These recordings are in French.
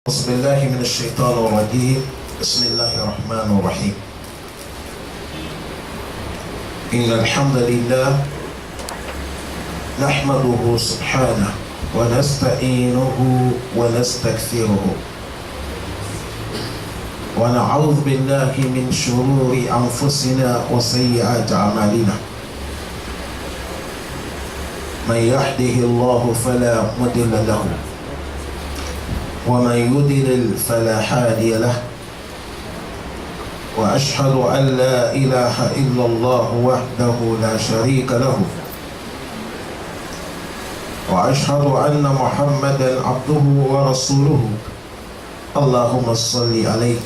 بسم الله من الشيطان الرجيم. بسم الله الرحمن الرحيم. إن الحمد لله نحمده سبحانه ونستعينه ونستغفره ونعوذ بالله من شرور أنفسنا وسيئات أعمالنا. من يهده الله فلا مضل له ومن يضلل فلا هادي له. وأشهد أن لا إله إلا الله وحده لا شريك له. وأشهد أن محمدا عبده ورسوله. اللهم صل عليه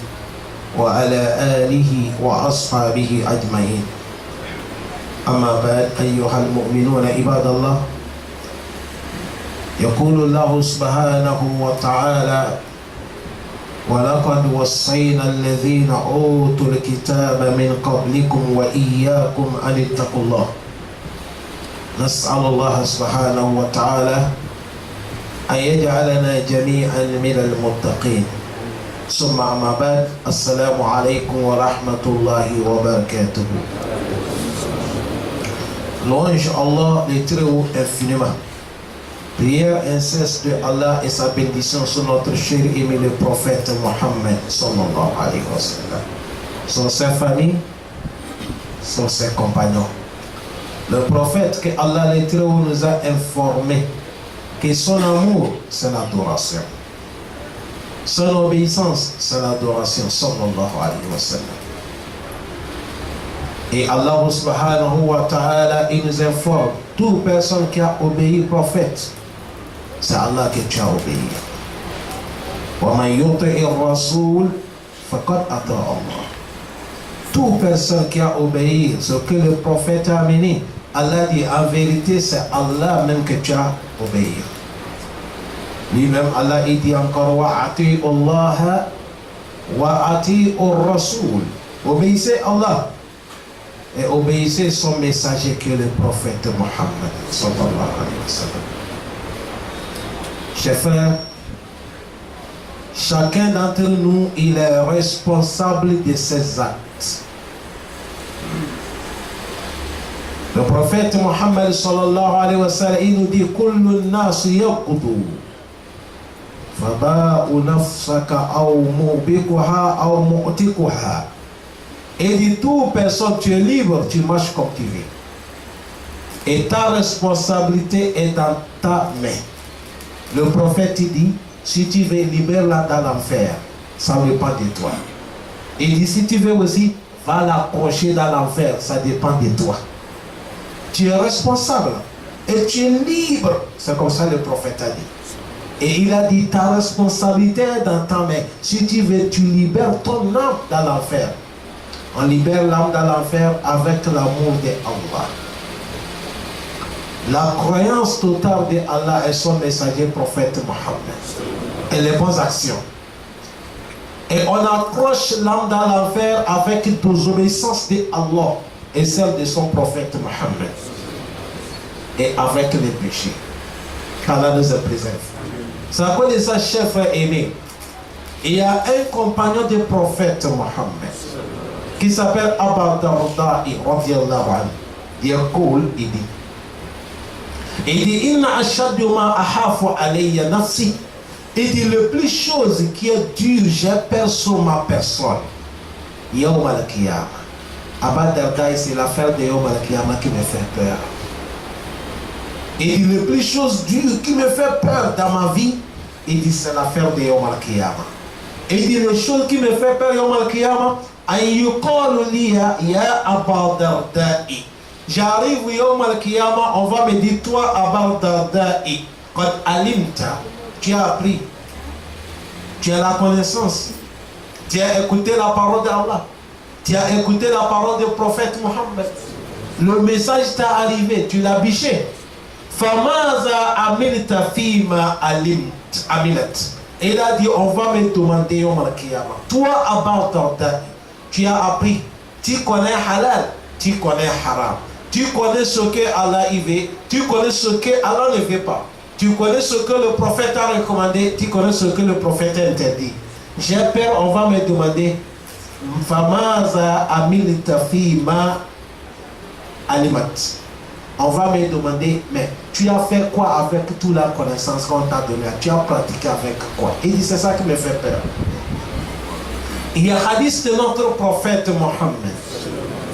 وعلى آله وأصحابه أجمعين. أما بعد، أيها المؤمنون عباد الله، يقول الله سبحانه وتعالى: ولقد وصينا الذين أوتوا الكتاب من قبلكم وإياكم أن اتقوا الله. نسأل الله سبحانه وتعالى أن يجعلنا جميعا من المتقين. ثم أما بعد، السلام عليكم ورحمة الله وبركاته. Louange Allah, les très haut infiniment. Prière inceste de Allah et sa bénédiction sur notre cher aimé le prophète Mohammed sallallahu alayhi wa sallam, sur sa famille, sur ses compagnons. Le prophète que Allah le très haut nous a informé que son amour c'est l'adoration, son obéissance c'est l'adoration sallallahu alayhi wa sallam. Et Allah subhanahu wa ta'ala, il nous informe: toute personne qui a obéi au prophète, c'est Allah que tu as obéi. وَمَنْ يُطِعِ الرَّسُولَ فَقَدْ أَطَاعَ اللَّهَ. Toute personne qui a obéi ce que le prophète a amené, Allah dit en vérité c'est Allah même que tu as obéi. Lui-même Allah il dit encore: وَأَطِيعُوا اللَّهَ وَأَطِيعُوا الرَّسُولَ. Obéissez Allah et obéissez son messager que le prophète Mohammed sallallahu alayhi wa sallam. Chers frères, chacun d'entre nous, il est responsable de ses actes. Le prophète Mohammed sallallahu alayhi wa sallam, il nous dit: kullu nas yaqudu faba'u nafsaka aw mubikuha aw mu'tikuha. Et dit: toute personne, tu es libre, tu marches comme tu veux. Et ta responsabilité est dans ta main. Le prophète dit: si tu veux, libère-la dans l'enfer, ça dépend de toi. Il dit: si tu veux aussi, va l'approcher dans l'enfer, ça dépend de toi. Tu es responsable et tu es libre. C'est comme ça le prophète a dit. Et il a dit: ta responsabilité est dans ta main. Si tu veux, tu libères ton âme dans l'enfer. On libère l'âme dans l'enfer avec l'amour de Allah. La croyance totale de Allah et son messager prophète Mohammed et les bonnes actions. Et on accroche l'âme dans l'enfer avec désobéissance de Allah et celle de son prophète Mohammed. Et avec les péchés. Qu'Allah nous préserve. C'est à cause de ça, chers frères aimés, il y a un compagnon du prophète Mohammed qui s'appelle Abu Darda radiyallahu anhu. Il dit: inna ashaddu ma ahafu alayya nafsi. Il dit: le plus chose qui est dure, j'ai peur sur ma personne. Yawm al-Qiyamah. Abu Darda, c'est l'affaire de Yawm al-Qiyamah qui me fait peur. Il dit: le plus chose dure qui me fait peur dans ma vie, il dit: c'est l'affaire de Yawm al-Qiyamah. Il dit: les choses qui me fait peur Yawm al-Qiyamah, an yuqalu liya ya Abu Darda. J'arrive Yawm al-Qiyamah, on va me dire: toi Abu Darda, qad alimta, tu as appris, tu as la connaissance, tu as écouté la parole d'Allah, tu as écouté la parole du prophète Mohammed, le message t'a arrivé, tu l'as biché. Famaza amilta fima amilat. Et il a dit: on va me demander Yawm al-Qiyamah, toi Abu Darda, tu as appris, tu connais halal, tu connais haram, tu connais ce que Allah y veut, tu connais ce que Allah ne veut pas. Tu connais ce que le prophète a recommandé, tu connais ce que le prophète a interdit. J'ai peur, on va me demander, Famaza amilita fi ma alimat. On va me demander, mais tu as fait quoi avec toute la connaissance qu'on t'a donnée? Tu as pratiqué avec quoi? Il dit, c'est ça qui me fait peur. Il y a un hadith de notre prophète Mohammed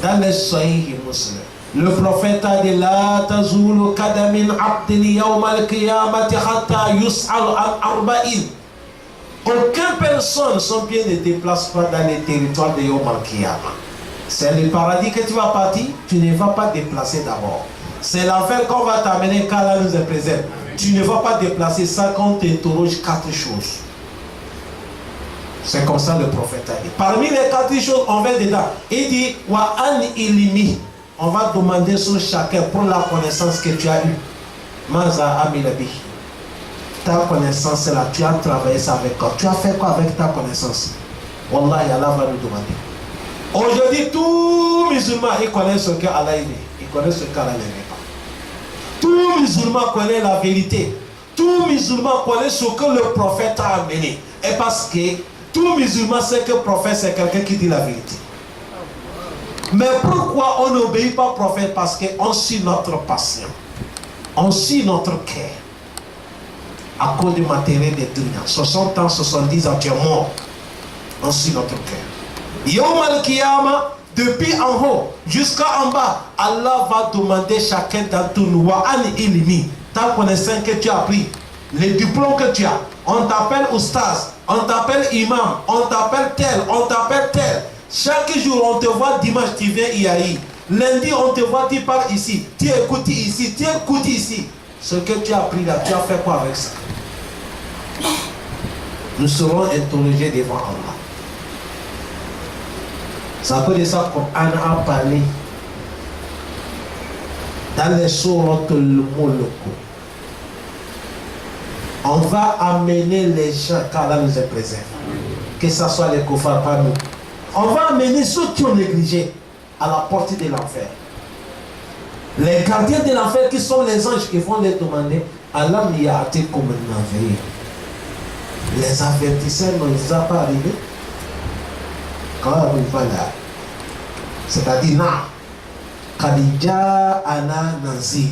dans le Sahih Muslim. Le prophète a dit, La tazulu kadamin abdin yawm al-qiyamati hatta yus'al an arba'in. Aucune personne, son pied ne déplace pas dans les territoires de Yawm al-Qiyamah. C'est le paradis que tu vas partir, tu ne vas pas déplacer d'abord. C'est l'enfer qu'on va t'amener quand Allah nous est présent. Tu ne vas pas déplacer ça quand on t'interroge 4 choses. C'est comme ça le prophète a dit. Parmi les 4 choses, on va dedans. Il dit, Wa an ilimi. On va demander sur chacun pour la connaissance que tu as eue. Maza amilabi. Ta connaissance là, tu as travaillé ça avec quoi? Tu as fait quoi avec ta connaissance? Wallah, Allah va nous demander. Aujourd'hui, tout musulman, il connaît ce qu'Allah est. Il connaît ce qu'Allah n'aime pas. Tout musulman connaît la vérité. Tout musulman connaît ce que le prophète a amené. Et parce que tout musulman sait que le prophète, c'est quelqu'un qui dit la vérité. Mais pourquoi on n'obéit pas au prophète? Parce qu'on suit notre passion. On suit notre cœur. À cause du matériel des dunya. 60 ans, 70 ans, tu es mort. On suit notre cœur. Yawm al-Qiyamah, depuis en haut jusqu'en bas, Allah va demander chacun d'entre nous, wa an ilmi, ta connaissance que tu as appris, les diplômes que tu as. On t'appelle oustaz, on t'appelle imam, on t'appelle tel, on t'appelle tel. Chaque jour, on te voit dimanche, tu viens IAI. Lundi, on te voit, tu parles ici, tu écoutes ici, tu écoutes ici. Ce que tu as appris là, tu as fait quoi avec ça? Nous serons interrogés devant Allah. C'est à cause de ça qu'on a parlé dans les sourates al-Mulk. On va amener les gens, car là nous est présent, que ce soit les koufars par nous. On va amener ceux qui ont négligé à la porte de l'enfer. Les gardiens de l'enfer qui sont les anges qui vont les demander, Allah n'y a été comme un navire. Les avertisseurs ne les a pas arrivés. Quand voilà. C'est-à-dire, Khadija Ana Nazir.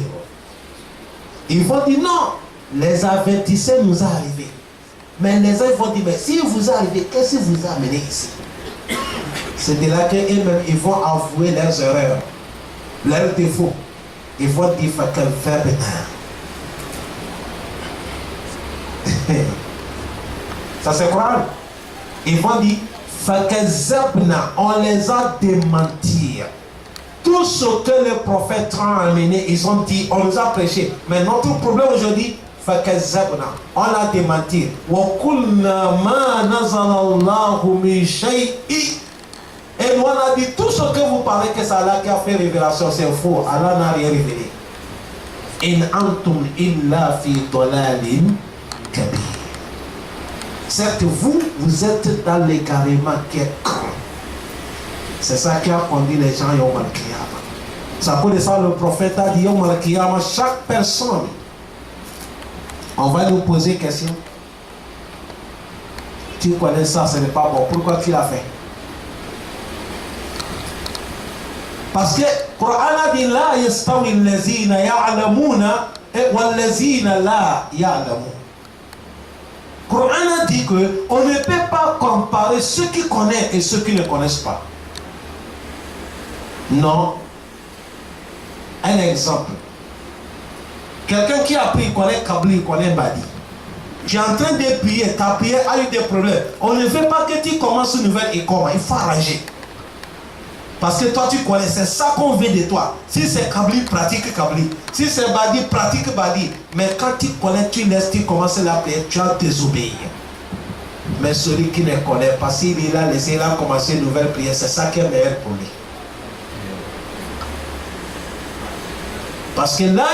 Ils vont dire non, les avertisseurs nous sont arrivés. Mais les gens vont dire, mais si vous arrivez, qu'est-ce qui vous a amené ici? C'est de là qu'eux-mêmes, ils vont avouer leurs erreurs, leurs défauts. Ils vont dire, Fakal Fabena. Ça c'est quoi? Ils vont dire, Fakazabna, on les a démentis. Tout ce que les prophètes ont amené, ils ont dit, on nous a prêché. Mais notre problème aujourd'hui, Fakazabna, on l'a démenti. Wakulna ma nazalallahu min shay'i. Et nous on a dit, tout ce que vous parlez que c'est Allah qui a fait révélation, c'est faux. Allah n'a rien révélé. In antum illa fi dalalin kabir. Certes, vous êtes dans l'égarement qui est grand. C'est ça qui a conduit les gens Yawm al-Qiyamah. C'est à cause de ça le prophète a dit Yawm al-Qiyamah, chaque personne, on va nous poser question. Tu connais ça, ce n'est pas bon. Pourquoi tu l'as fait? Parce que le Coran a dit La yastawi allazina ya'lamuna wallazina la ya'lamun. Le Coran a dit qu'on ne peut pas comparer ceux qui connaissent et ceux qui ne connaissent pas. Non. Un exemple. Quelqu'un qui a pris, connaît Kabli, connaît Badi. Tu es en train de prier, ta prière a eu des problèmes. On ne veut pas que tu commences une nouvelle école, il faut arranger. Parce que toi tu connais, c'est ça qu'on veut de toi. Si c'est Kabli, pratique Kabli. Si c'est Badi, pratique Badi. Mais quand tu connais, tu laisses, tu commences la prière, tu as désobéi. Mais celui qui ne connaît pas, s'il est là, laissez là commencer une nouvelle prière, c'est ça qui est meilleur pour lui. Parce que là,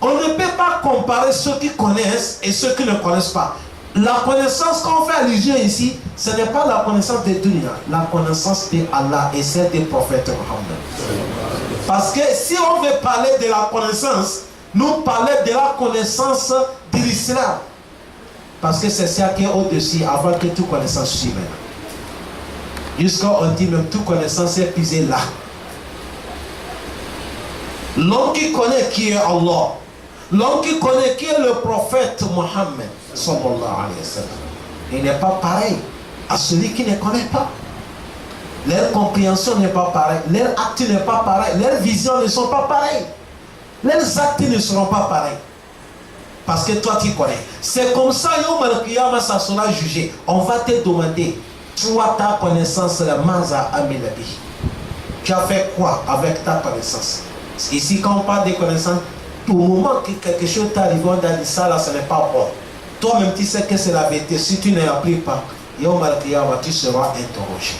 on ne peut pas comparer ceux qui connaissent et ceux qui ne connaissent pas. La connaissance qu'on fait allusion ici, ce n'est pas la connaissance de dunya, la connaissance de Allah et celle des prophètes Mohammed. Parce que si on veut parler de la connaissance, nous parler de la connaissance de l'islam. Parce que c'est ça qui est au-dessus avant que toute connaissance suive. Jusqu'à on dit même toute connaissance est puisée là. L'homme qui connaît qui est Allah, l'homme qui connaît qui est le prophète Mohammed, sallallahu alayhi wa sallam, il n'est pas pareil à celui qui ne connaît pas. Leur compréhension n'est pas pareille, leur acte n'est pas pareil, leurs visions ne sont pas pareilles, leurs actes ne seront pas pareils. Parce que toi tu connais. C'est comme ça, Yom al-Qiyamah, ça sera jugé. On va te demander, toi ta connaissance, la maza amilabi. Tu as fait quoi avec ta connaissance? Ici, quand on parle de connaissance, au moment que quelque chose t'arrive, on a dit ça là, ce n'est pas bon. Toi-même, tu sais que c'est la vérité. Si tu ne l'appliques pas, Yom al-Qiyamah, tu seras interrogé.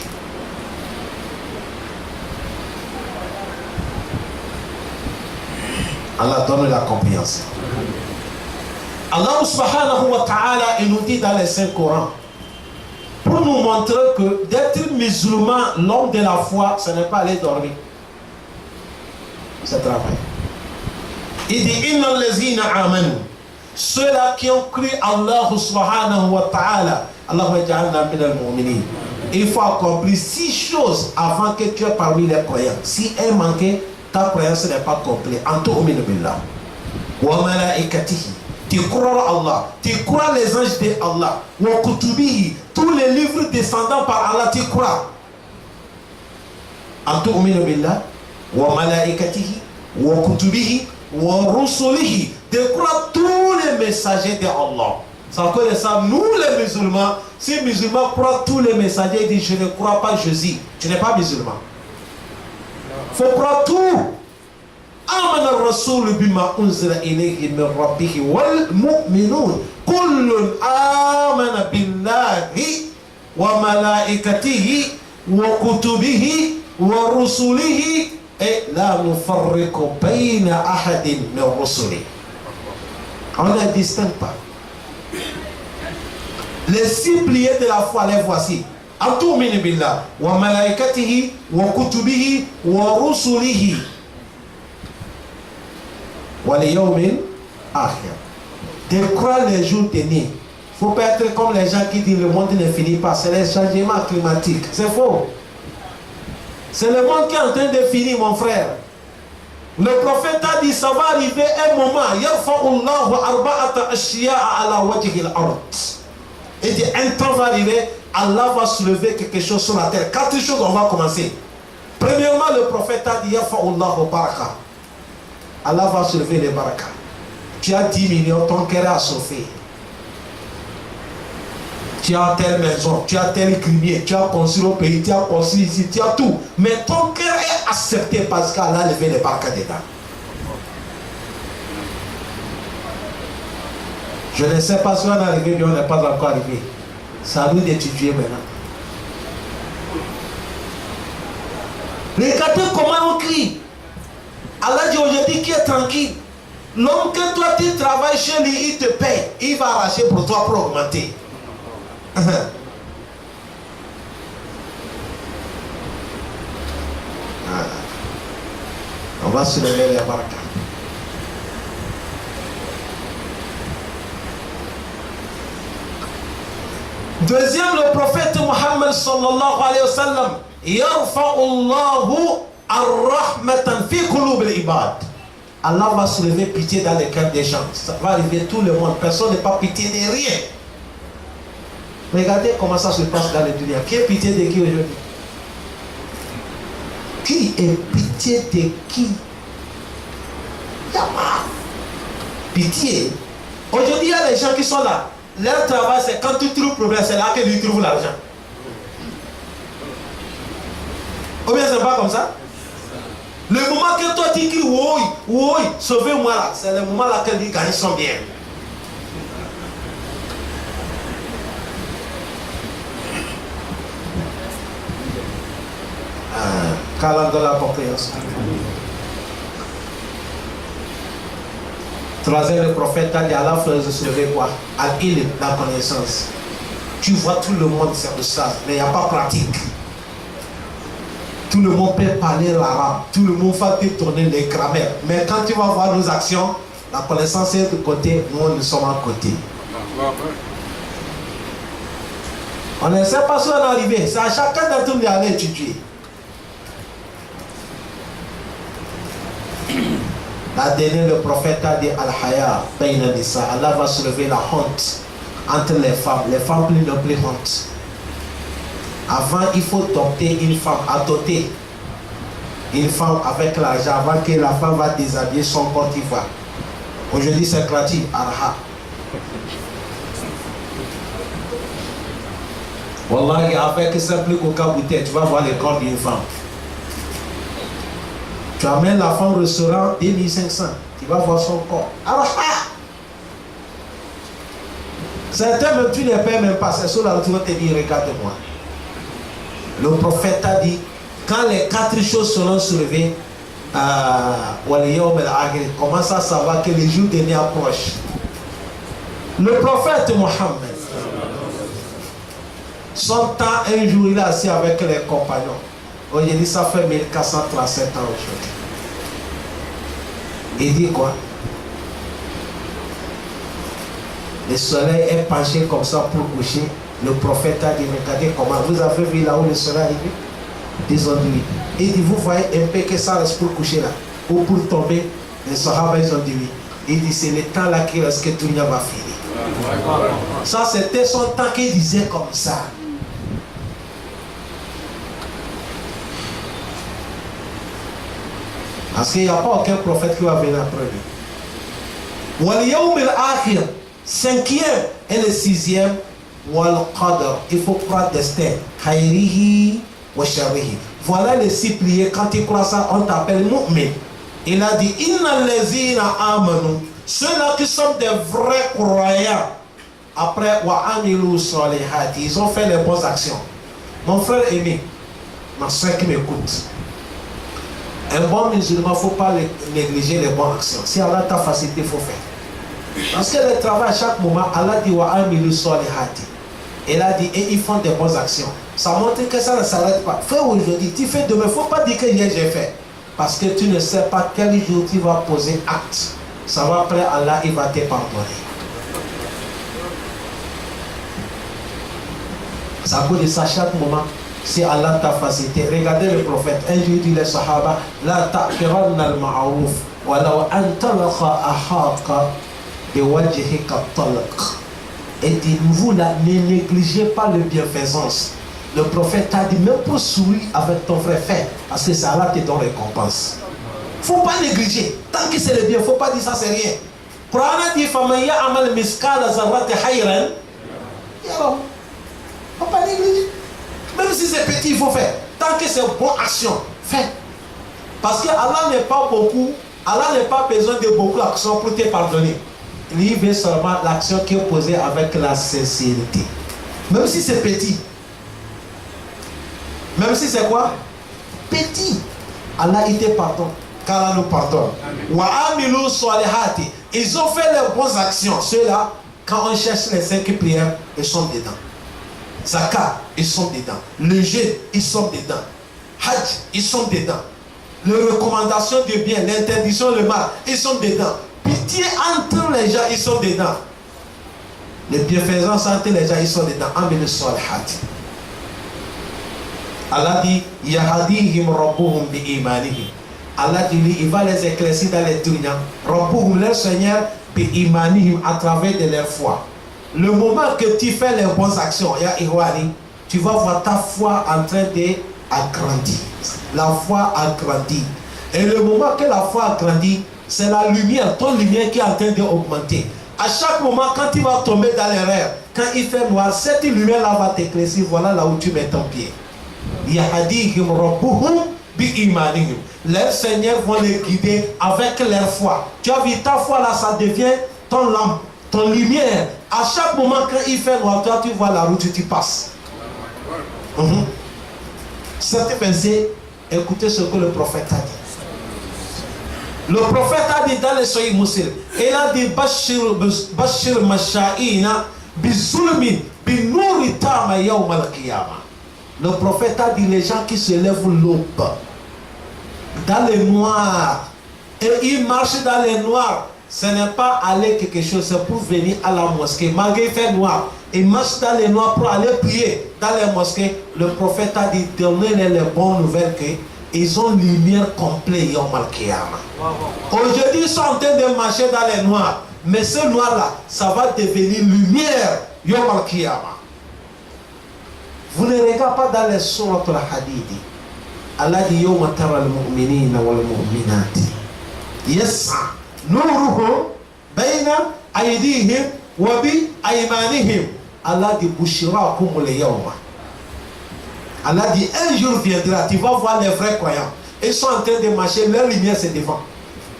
Allah donne la compréhension. Allah subhanahu wa ta'ala, il nous dit dans les Saint-Coran, pour nous montrer que d'être musulman, l'homme de la foi, ce n'est pas aller dormir. C'est travail. Il dit, inna allazina amanu, ceux-là qui ont cru Allah subhanahu wa ta'ala, Allahumma ja'alna minal mu'minin. Il faut accomplir 6 choses avant que tu es parmi les croyants. Si un manquait, ta croyance n'est pas complète. Antu'minu billah wa malaikatihi. Tu crois Allah, tu crois les anges de Allah, wa kutubihi, tous les livres descendants par Allah, tu crois. Antu'minu billah wa malaikatihi wa kutubihi wa rusulihi. Tu crois tous les messagers de Allah. Sans que ça, nous les musulmans, si les musulmans croient tous les messagers, ils disent je ne crois pas Jésus, tu n'es pas musulman. Il faut croire tout. آمن الرسول بما أنزل إليه من ربه والمؤمنون كل آمن بالله وملائكته وكتبه ورسله لا نفرق بين أحد من رسله. On ne distingue pas. Les 6 piliers de la foi, les voici. Atu'minu billah wa malaikatihi wa kutubihi wa rusulihi wa liyawmil akhir. De croire les jours derniers. Il ne faut pas être comme les gens qui disent le monde ne finit pas. C'est les changements climatiques. C'est faux. C'est le monde qui est en train de finir, mon frère. Le prophète a dit ça va arriver un moment. Yarfa'ullahu arba'ata ashya'a ala wajhil ard. Il dit un temps va arriver, Allah va soulever quelque chose sur la terre. 4 choses, on va commencer. Premièrement, le prophète a dit Yarfa'ullahu baraka. Allah va soulever les barakas. Tu as 10 millions, ton cœur est assoiffé. Tu as telle maison, tu as tel grimier, tu as construit au pays, tu as construit ici, tu as tout. Mais ton cœur est accepté parce qu'Allah a levé les barakas dedans. Je ne sais pas si on est arrivé, mais on n'est pas encore arrivé. C'est à nous d'étudier maintenant. Regardez comment on crie. Allah dit aujourd'hui qui est tranquille. L'homme que toi tu travailles chez lui, il te paye. Il va arracher pour toi pour augmenter. On va se lever les barakas. Deuxième, le prophète Muhammad sallallahu alayhi wa sallam, yarfa'ullahu ar-rahmatan fi qulub al-ibad. Allah va soulever pitié dans les cœurs des gens. Ça va arriver tout le monde. Personne n'est pas pitié de rien. Regardez comment ça se passe dans le dunya. Qui est pitié de qui aujourd'hui? Qui est pitié de qui? Pitié. Aujourd'hui, il y a des gens qui sont là. Leur travail, c'est quand tu trouves problème, c'est là que tu trouves l'argent. Ou bien c'est pas comme ça? Le moment que toi tu cries, oui, oui, sauvez-moi là, c'est le moment là que tu gagnes son bien. Calant de la compréhension. Troisième, le prophète a dit à la fleur de se lever quoi? Al-ilm, la connaissance. Tu vois, tout le monde sert de ça, mais il n'y a pas pratique. Tout le monde peut parler l'arabe, tout le monde va te tourner les grammaires. Mais quand tu vas voir nos actions, La connaissance est de côté, nous sommes à côté. On ne sait pas si on est arrivé. C'est à chacun d'entre nous d'aller étudier. La dernière, le prophète a dit Al-Haya, Allah va soulever la honte entre les femmes. Les femmes plus n'ont plus honte. Avant, il faut adopter une femme, adopter une femme avec l'argent avant que la femme va déshabiller son corps d'ivoire. Aujourd'hui, c'est gratuit. Arha. Wallahi, avec simple coca bouteille, tu vas voir le corps d'une femme. Tu amènes la femme au restaurant, 2500. Tu vas voir son corps. Arha. Certains, même tu ne les payes même pas. C'est sur la route, tu vas te dire, regarde-moi. Le prophète a dit, quand les 4 choses seront soulevées, comment ça savoir que les jours derniers approchent? Le prophète Mohammed, son temps, un jour, il est assis avec les compagnons. Aujourd'hui, ça fait 1437 ans aujourd'hui. Il dit quoi? Le soleil est penché comme ça pour coucher. Le prophète a dit, regardez comment, vous avez vu là où le soleil est arrivé? Ils ont dit oui. Il dit, vous voyez un peu que ça reste pour coucher là, ou pour tomber. Les Sahaba, ils ont dit oui. Il dit, c'est le temps là qui reste que tout le monde va finir. Ça, c'était son temps qu'il disait comme ça. Parce qu'il n'y a pas aucun prophète qui va venir après lui. Wal yawm al-akhir, 5e et le 6e, wal qadr, il faut croire destin. Khairihi wa sharrihi. Voilà les 6 prières. Quand tu crois ça, on t'appelle mu'min. Il a dit, inna allazina amanu, ceux-là qui sont des vrais croyants. Après, wa amilu salihati, ils ont fait les bonnes actions. Mon frère aimé, ma soeur qui m'écoute, un bon musulman, il ne faut pas négliger les bonnes actions. Si Allah t'a facilité, il faut faire. Parce que le travail, à chaque moment, Allah dit wa amilu salihati. Il a dit, et ils font des bonnes actions. Ça montre que ça ne s'arrête pas. Fais aujourd'hui, tu fais demain. Il ne faut pas dire que hier j'ai fait. Parce que tu ne sais pas quel jour tu vas poser acte. Ça va après Allah, il va te pardonner. Ça coûte de ça chaque moment. Si Allah t'a facilité, regardez le prophète. Un jour, il dit les Sahaba, la ta'kiranna al-ma'arouf, wa law antalaqa ahaka de wajhika talaq. Et dit, vous là, ne négligez pas le bienfaisance. Le prophète a dit, même pour sourire avec ton frère, fais, parce que c'est Allah qui te donne récompense. Il ne faut pas négliger. Tant que c'est le bien, il ne faut pas dire ça, c'est rien. Le Coran a dit, famaya amal miskala zarrat hayran. Il ne faut pas négliger. Même si c'est petit, il faut faire. Tant que c'est une bonne action, fais. Parce que Allah n'est pas beaucoup, Allah n'a pas besoin de beaucoup d'actions pour te pardonner. Il veut seulement l'action qui est posée avec la sincérité. Même si c'est petit. Même si c'est quoi? Petit. Allah il te pardonne. Car Allah nous pardonne. Wa amilu salihati. Ils ont fait les bonnes actions. Ceux-là, quand on cherche les 5 prières, ils sont dedans. Zakat, ils sont dedans. Le jeûne, ils sont dedans. Hajj, ils sont dedans. Les recommandations de bien, l'interdiction, le mal, ils sont dedans. Pitié entre les gens, ils sont dedans. Les bienfaisances entre les gens, ils sont dedans. Amilu salihati. Allah dit, Yahadihim rabbuhum bi imanihim. Allah dit, il va les éclaircir dans les dunya. Rabbuhum, leur Seigneur, bi imanihim, à travers de leur foi. Le moment que tu fais les bonnes actions, ya Iwani, tu vas voir ta foi en train d'agrandir. La foi agrandit. Et le moment que la foi agrandit, c'est la lumière, ton lumière qui est en train d'augmenter. À chaque moment, quand tu vas tomber dans l'erreur, quand il fait noir, cette lumière-là va t'éclaircir. Voilà là où tu mets ton pied. Yahadihim rabbuhum bi imanihim. Leurs seigneurs vont les guider avec leur foi. Tu as vu, ta foi là, ça devient ton lampe, ton lumière. À chaque moment quand il fait noir, toi tu vois la route, tu passes. Cette pensée, écoutez ce que le prophète a dit. Le prophète a dit dans les Sahih Muslim, il a dit Bashir Masha'ina bizulmin binuri tama yawm al-qiyamah. Le prophète a dit les gens qui se lèvent l'aube dans le noir et ils marchent dans le noir ce n'est pas aller quelque chose, c'est pour venir à la mosquée. Malgré qu'il fait noir, ils marchent dans les noirs pour aller prier dans les mosquées. Le prophète a dit, donnez-les les bonnes nouvelles qu'ils ont lumière complète Yawm al-Qiyamah. Aujourd'hui, ils sont en train de marcher dans les noirs. Mais ce noir-là, ça va devenir lumière Yawm al-Qiyamah. Vous ne regardez pas dans les sourates al-Hadid. Allah dit, Yawma tara al-mu'minina wal-mu'minati yas'a nuruhum bayna aydihim wa bi aymanihim. Allah dit, bushirakum al-yawma. Allah dit, un jour viendra, tu vas voir les vrais croyants. Ils sont en train de marcher, leur lumière c'est devant.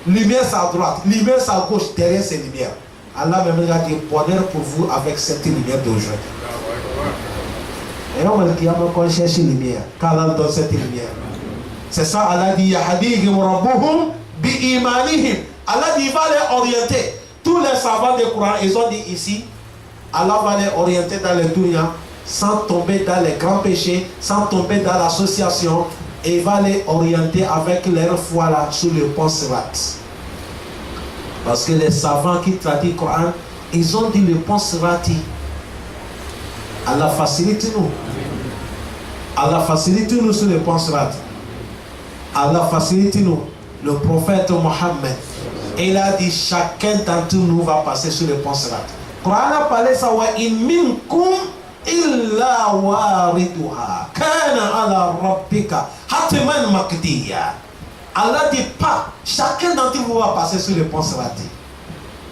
Lumière c'est à droite, lumière c'est à gauche, derrière c'est lumière. Allah même a dit, bonheur pour vous avec cette lumière d'aujourd'hui. Et on va dire qu'on cherche lumière, quand Allah donne cette lumière. C'est ça, Allah dit, Yahadihim rabbuhum bi imanihim. Allah dit, il va les orienter. Tous les savants du Coran, ils ont dit ici, Allah va les orienter dans le dunya, sans tomber dans les grands péchés, sans tomber dans l'association, et va les orienter avec leur foi là sur le pont Sirat. Parce que les savants qui traduisent le Coran, ils ont dit le pont Sirati. Allah facilite-nous. Allah facilite-nous sur le pont Sirat. Allah facilite-nous. Le prophète Mohammed, il a dit chacun d'entre nous va passer sur le pont Sirat. Le Coran a parlé ça, wa in minkum illa wariduha kana ala rabbika hatman maqdiya. Allah dit pas chacun d'entre vous va passer sur le pont Sirati.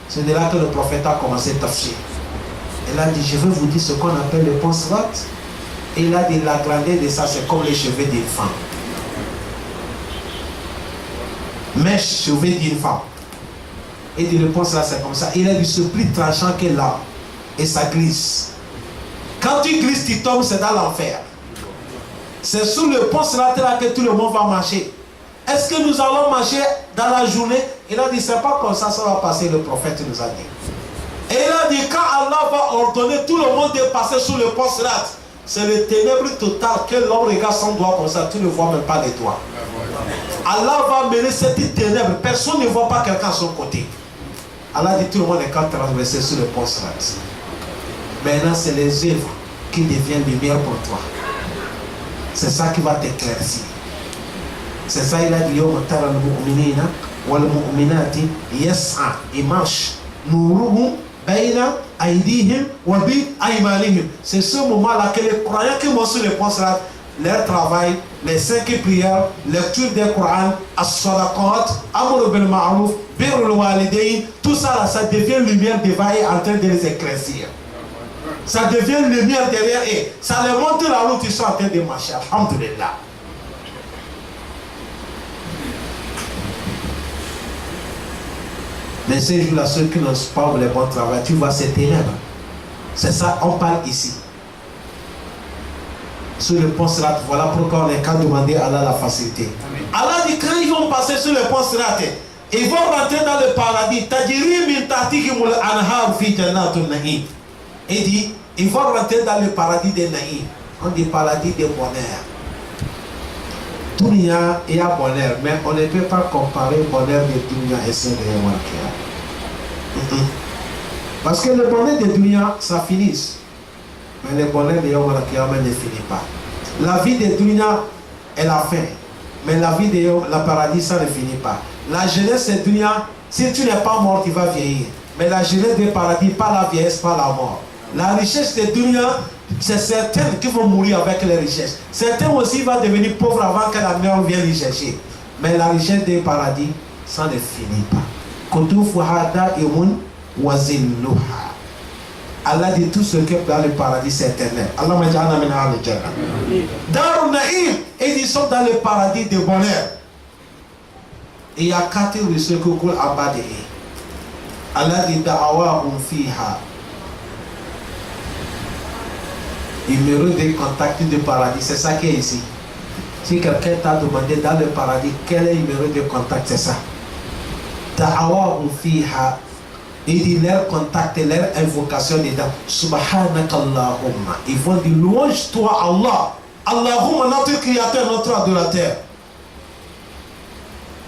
C'est de là que le prophète a commencé à tafsir. Il a dit, je vais vous dire ce qu'on appelle le pont Sirat. Il a dit, la grandeur de ça, c'est comme les cheveux d'une femme. Mèche, cheveux d'une femme. Il dit, le pont Sirat, c'est comme ça. Il a dit, ce plus tranchant que là. Et ça glisse. Quand tu glisses, tu tombes, c'est dans l'enfer. C'est sous le pont Sirat là que tout le monde va marcher. Est-ce que nous allons marcher dans la journée? Il a dit, c'est pas comme ça, ça va passer, le prophète nous a dit. Et il a dit, quand Allah va ordonner tout le monde de passer sous le pont Sirat, c'est le ténèbre total que l'homme regarde son doigt comme ça, tu ne vois même pas les doigts. Allah va mener cette ténèbre, personne ne voit pas quelqu'un à son côté. Allah dit, tout le monde est quand traverser sur le pont Sirat. Maintenant, c'est les œuvres qui deviennent lumière pour toi. C'est ça qui va t'éclaircir. C'est ça, il a dit, Yawma tara al-mu'minina wal-mu'minati yas'a, il marche. Nuruhum bayna aydihim wa bi aymanihim. C'est ce moment-là que les croyants qui vont sur le pont Sirat, leur travail, les 5 prières, lecture des Coran, as-sadaqat, amr bil ma'ruf, birrul walidayn, tout ça là, ça devient lumière devant et en train de les éclaircir. Ça devient lumière derrière et ça les montre la route, ils sont en train de marcher. Alhamdulillah. Mais ces jours-là, ceux qui n'ont pas le bon travail, tu vois ces ténèbres. C'est ça, on parle ici. Sur le pont Sirat, voilà pourquoi on est qu'à demander à Allah la facilité. Amen. Allah dit, quand ils vont passer sur le pont Sirat, ils vont rentrer dans le paradis. Tajri min tahtihimul anhar fi jannatul na'im. Il dit, ils vont rentrer dans le paradis de Naïm. On dit paradis de bonheur. Dunya, il y a bonheur, mais on ne peut pas comparer le bonheur de Dunya et celui de Yawm al-Qiyamah. Parce que le bonheur de Dunya, ça finit. Mais le bonheur de Yawm al-Qiyamah ne finit pas. La vie de Dunya, elle a fin. Mais la vie de la paradis, ça ne finit pas. La jeunesse de Dunya, si tu n'es pas mort, tu vas vieillir. Mais la jeunesse de paradis, pas la vieillesse, pas la mort. La richesse de Dunya, c'est certains qui vont mourir avec les richesses. Certains aussi vont devenir pauvres avant que la mort vienne les chercher. Mais la richesse des paradis, ça ne finit pas. Allah dit tout ce qui est dans le paradis, c'est éternel. Allah m'a dit, dans le Naïm, ils sont dans le paradis de bonheur. Et il y a 4 ruisseaux qui coulent en bas de eux. Allah dit, da'awahum fiha. Numéro de contact du paradis, c'est ça qui est ici. Si quelqu'un t'a demandé dans le paradis quel est le numéro de contact, c'est ça. Da'awahum fiha. Il dit leur contact et leur invocation dedans. Subhanakallahumma. Ils vont dire louange toi Allah. Allahumma, notre créateur, notre adorateur.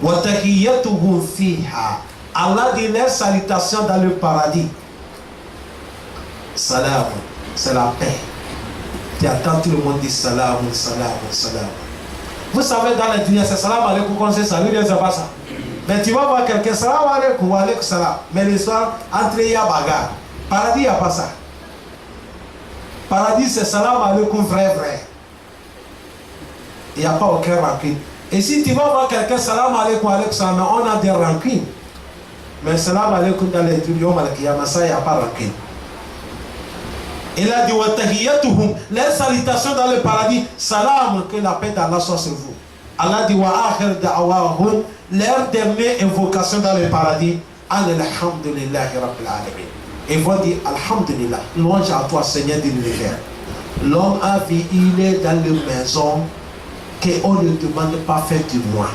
Wa tahiyyatuhum fiha. Allah dit les salutations dans le paradis. Salam, c'est la paix. Tu attends, tout le monde dit salam, salam, salam. Vous savez, dans les dunya, c'est salam alaikum qu'on sait salut, c'est pas ça. Mais tu vas voir quelqu'un, salam alaikum, wa alaikum salam. Mais l'histoire, entre il y a bagarre. Paradis, il n'y a pas ça. Paradis, c'est salam alaikum, vrai. Il n'y a pas aucun rancune. Et si tu vas voir quelqu'un, salam alaikum, wa alaikum salam, on a des rancunes. Mais salam alaikum dans les dunya, ça, il n'y a pas rancune. Il a dit les salutations dans le paradis, salam, que la paix d'Allah soit sur vous. Allah dit wa akhir da'awahum, leur dernière invocation dans le paradis, alhamdulillahi rabbil alamin. Et vont dire alhamdulillah, louange à toi Seigneur de l'univers. L'homme a vu, il est dans une maison qu'on ne demande pas faire du moins.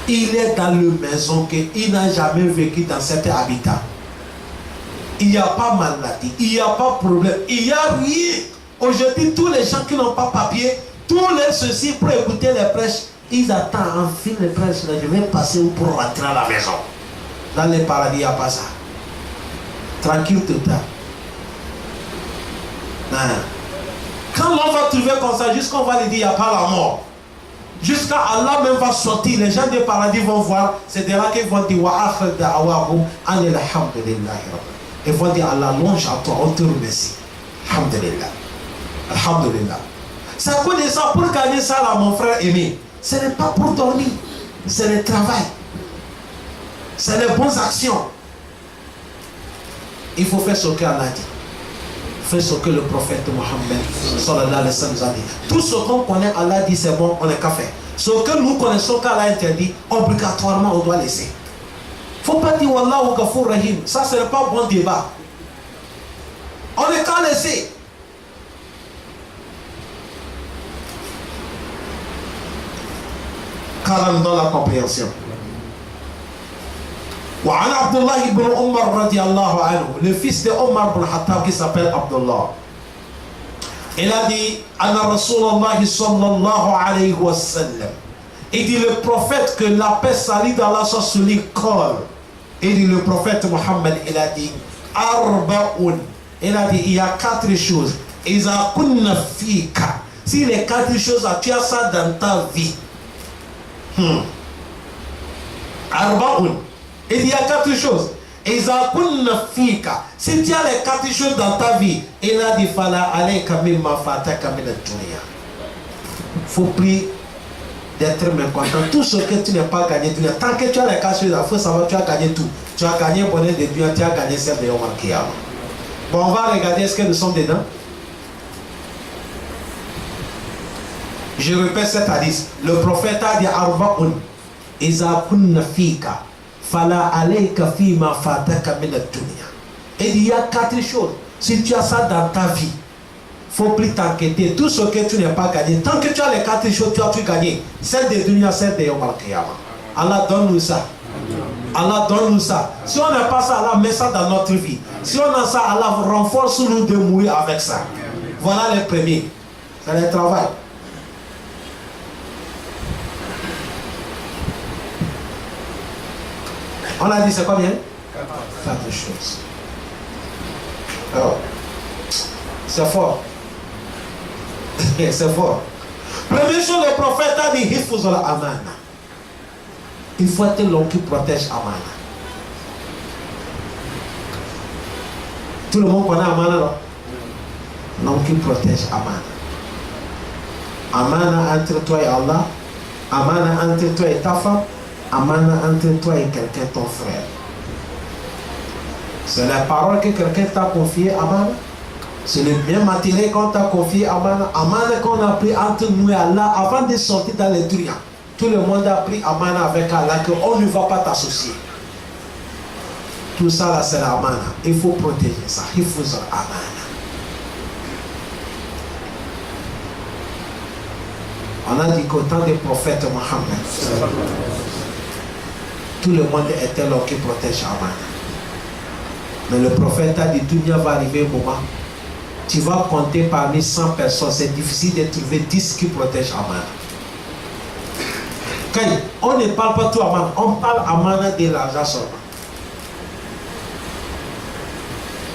Il est dans une maison qu'il n'a jamais vécu dans cet habitat. Il n'y a pas maladie, il n'y a pas problème, il n'y a rien. Aujourd'hui, tous les gens qui n'ont pas papier, tous les ceux-ci pour écouter les prêches, ils attendent enfin les prêches. Je vais passer pour rentrer à la maison. Dans les paradis, il n'y a pas ça. Tranquille tout le temps. Quand l'on va trouver comme ça, jusqu'à on va lui dire, il n'y a pas la mort. Jusqu'à Allah même va sortir, les gens des paradis vont voir, c'est de là qu'ils vont dire, wa akhir da'awahum alhamdulillahi rabbil. Ils vont dire Allah, louange à toi, on te remercie. Alhamdulillah. Alhamdulillah. C'est à cause de ça, pour gagner ça là, mon frère aimé, ce n'est pas pour dormir, c'est le travail. C'est les bonnes actions. Il faut faire ce qu'Allah dit. Faire ce que le prophète Mohammed sallallahu alayhi wa sallam a dit. Tout ce qu'on connaît, Allah dit c'est bon, on n'est qu'à faire. Ce que nous connaissons qu'Allah interdit, obligatoirement on doit laisser. Faut pas dire Wallah ou Ghafour Rahim. Ça, ce n'est pas un bon débat. On n'est qu'à laisser. Car dans la compréhension. وعن عبد الله بن عمر رضي الله عنه, le fils de Omar ibn Khattab qui s'appelle Abdullah. Il a dit Anna Rasulullah sallallahu alayhi wa sallam. Il dit le prophète, que la paix salie d'Allah soit sur lui, colle. Il dit le prophète Mohammed, il a dit Arba'un. Il a dit il y a 4 choses. Iza kunna fika. Si les 4 choses, tu as ça dans ta vie. Arba'un. Il y a 4 choses. Iza kunna fika. Si tu as les 4 choses dans ta vie, il a dit fala alayka mimma fataka min ad-dunya. Faut prier d'être mécontent. Tout ce que tu n'as pas gagné, tant que tu as les 4 choses, il faut savoir que tu as gagné tout. Tu as gagné bonheur de Dieu, tu as gagné celle de Yom Al-Qiyamah. Bon, on va regarder est-ce que nous sommes dedans. Je répète cet hadith. Le prophète a dit Arba'un. Iza kunna fika. Fala alayka fima fataka min ad-dunya. Et il y a 4 choses. Si tu as ça dans ta vie, faut plus t'inquiéter. Tout ce que tu n'as pas gagné, tant que tu as les 4 choses, tu as tout gagné. Celle de dunya, celle de Yom Al-Qiyamah. Allah donne-nous ça. Allah donne-nous ça. Si on n'a pas ça, Allah met ça dans notre vie. Si on a ça, Allah renforce-nous de mourir avec ça. Voilà les premiers. C'est le travail. On a dit c'est combien? 4 choses. Alors, c'est fort. C'est fort. Première chose, le prophète a dit Hifuz al-Amana. Il faut être l'homme qui protège Amana. Tout le monde connaît Amana, là? L'homme qui protège Amana. Amana entre toi et Allah. Amana entre toi et ta femme. Amana entre toi et quelqu'un, ton frère. C'est la parole que quelqu'un t'a confiée, Amana. C'est le bien matériel qu'on t'a confié, Amana. Amana qu'on a pris entre nous et Allah avant de sortir dans les truands. Tout le monde a pris Amana avec Allah, qu'on ne va pas t'associer. Tout ça là, c'est l'Amana. Il faut protéger ça. Il faut ça, Amana. On a dit qu'au temps des prophètes Mohammed, tout le monde était là qui protège Amana. Mais le prophète a dit, Dunya va arriver un moment, tu vas compter parmi 100 personnes, c'est difficile de trouver 10 qui protègent Amana. On ne parle pas tout amana, on parle amana de l'argent seulement.